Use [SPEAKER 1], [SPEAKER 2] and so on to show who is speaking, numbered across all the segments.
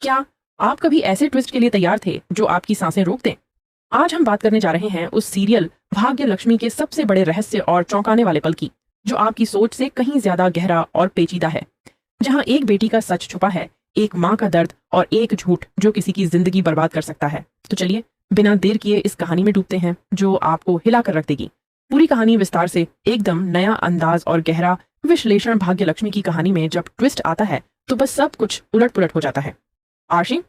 [SPEAKER 1] क्या आप कभी ऐसे ट्विस्ट के लिए तैयार थे जो आपकी सांसें रोक दें? आज हम बात करने जा रहे हैं उस सीरियल भाग्य लक्ष्मी के सबसे बड़े रहस्य और चौंकाने वाले पल की, जो आपकी सोच से कहीं ज्यादा गहरा और पेचीदा है। जहां एक बेटी का सच छुपा है, एक माँ का दर्द और एक झूठ जो किसी की जिंदगी बर्बाद कर सकता है। तो चलिए बिना देर किए इस कहानी में डूबते हैं जो आपको हिला कर रख देगी। पूरी कहानी विस्तार से, एकदम नया अंदाज और गहरा विश्लेषण। भाग्य लक्ष्मी की कहानी में जब ट्विस्ट आता है तो बस सब कुछ उलट पुलट हो जाता है। आरशी,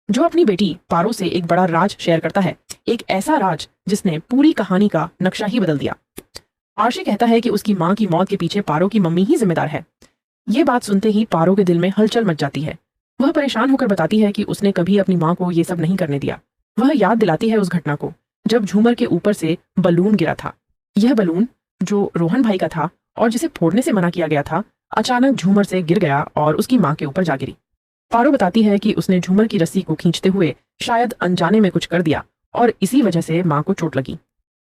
[SPEAKER 1] जो अपनी बेटी पारो से एक बड़ा राज शेयर करता है, एक ऐसा राज जिसने पूरी कहानी का नक्शा ही बदल दिया। आरशी कहता है कि उसकी माँ की मौत के पीछे पारो की मम्मी ही जिम्मेदार है। ये बात सुनते ही पारो के दिल में हलचल मच जाती है। वह परेशान होकर बताती है कि उसने कभी अपनी माँ को ये सब नहीं करने दिया। वह याद दिलाती है उस घटना को जब झूमर के ऊपर से बलून गिरा था। यह बलून जो रोहन भाई का था और जिसे फोड़ने से मना किया गया था, अचानक झूमर से गिर गया और उसकी माँ के ऊपर जा गिरी। पारो बताती है कि उसने झूमर की रस्सी को खींचते हुए शायद अनजाने में कुछ कर दिया और इसी वजह से माँ को चोट लगी।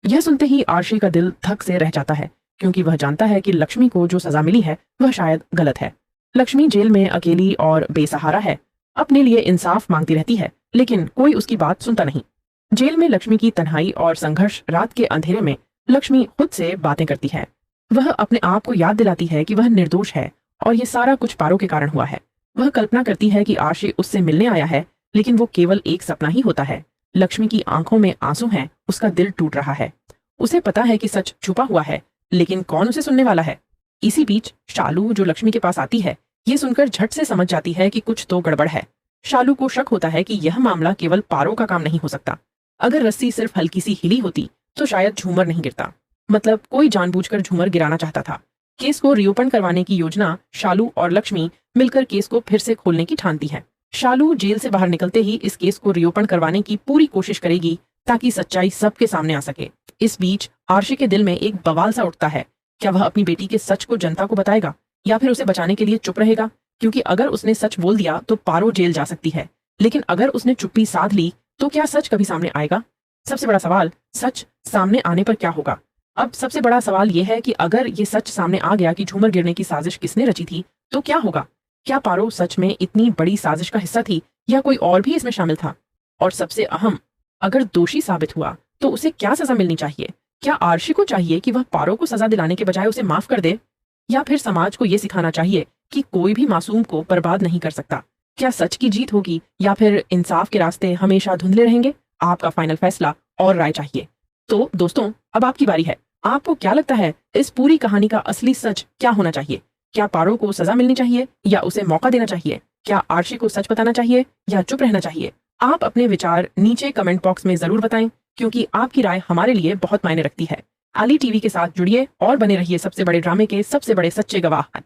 [SPEAKER 1] यह सुनते ही आरशी का दिल धक से रह जाता है, क्योंकि वह जानता है कि लक्ष्मी को जो सजा मिली है वह शायद गलत है। लक्ष्मी जेल में अकेली और बेसहारा है, अपने लिए इंसाफ मांगती रहती है, लेकिन कोई उसकी बात सुनता नहीं। जेल में लक्ष्मी की तन्हाई और संघर्ष, रात के अंधेरे में लक्ष्मी खुद से बातें करती है। वह अपने आप को याद दिलाती है कि वह निर्दोष है और ये सारा कुछ पारो के कारण हुआ है। वह कल्पना करती है कि आरशी उससे मिलने आया है, लेकिन वो केवल एक सपना ही होता है। लक्ष्मी की आंखों में आंसू हैं, उसका दिल टूट रहा है। उसे पता है कि सच छुपा हुआ है, लेकिन कौन उसे सुनने वाला है? इसी बीच शालू, जो लक्ष्मी के पास आती है, ये सुनकर झट से समझ जाती है कि कुछ तो गड़बड़ है। शालू को शक होता है कि यह मामला केवल पारो का काम नहीं हो सकता। अगर रस्सी सिर्फ हल्की सी हिली होती तो शायद झूमर नहीं गिरता। मतलब कोई जानबूझकर झूमर गिराना चाहता था। केस को रीओपन करवाने की योजना शालू और लक्ष्मी मिलकर केस को फिर से खोलने की ठानती है। शालू जेल से बाहर निकलते ही इस केस को रीओपन करवाने की पूरी कोशिश करेगी ताकि सच्चाई सबके सामने आ सके। इस बीच आरशी के दिल में एक बवाल सा उठता है। क्या वह अपनी बेटी के सच को जनता को बताएगा या फिर उसे बचाने के लिए चुप रहेगा? क्योंकि अगर उसने सच बोल दिया तो पारो जेल जा सकती है, लेकिन अगर उसने चुप्पी साध ली तो क्या सच कभी सामने आएगा? सबसे बड़ा सवाल, सच सामने आने पर क्या होगा? अब सबसे बड़ा सवाल यह है कि अगर ये सच सामने आ गया कि झूमर गिरने की साजिश किसने रची थी, तो क्या होगा? क्या पारो सच में इतनी बड़ी साजिश का हिस्सा थी या कोई और भी इसमें शामिल था? और सबसे अहम, अगर दोषी साबित हुआ तो उसे क्या सजा मिलनी चाहिए? क्या आरशी को चाहिए कि वह पारो को सजा दिलाने के बजाय उसे माफ कर दे, या फिर समाज को यह सिखाना चाहिए कि कोई भी मासूम को बर्बाद नहीं कर सकता? क्या सच की जीत होगी या फिर इंसाफ के रास्ते हमेशा धुंधले रहेंगे? आपका फाइनल फैसला और राय चाहिए। तो दोस्तों, अब आपकी बारी है। आपको क्या लगता है इस पूरी कहानी का असली सच क्या होना चाहिए? क्या पारो को सजा मिलनी चाहिए या उसे मौका देना चाहिए? क्या आरशी को सच बताना चाहिए या चुप रहना चाहिए? आप अपने विचार नीचे कमेंट बॉक्स में जरूर बताएं, क्योंकि आपकी राय हमारे लिए बहुत मायने रखती है। आली टीवी के साथ जुड़िए और बने रहिए सबसे बड़े ड्रामे के सबसे बड़े सच्चे गवाह।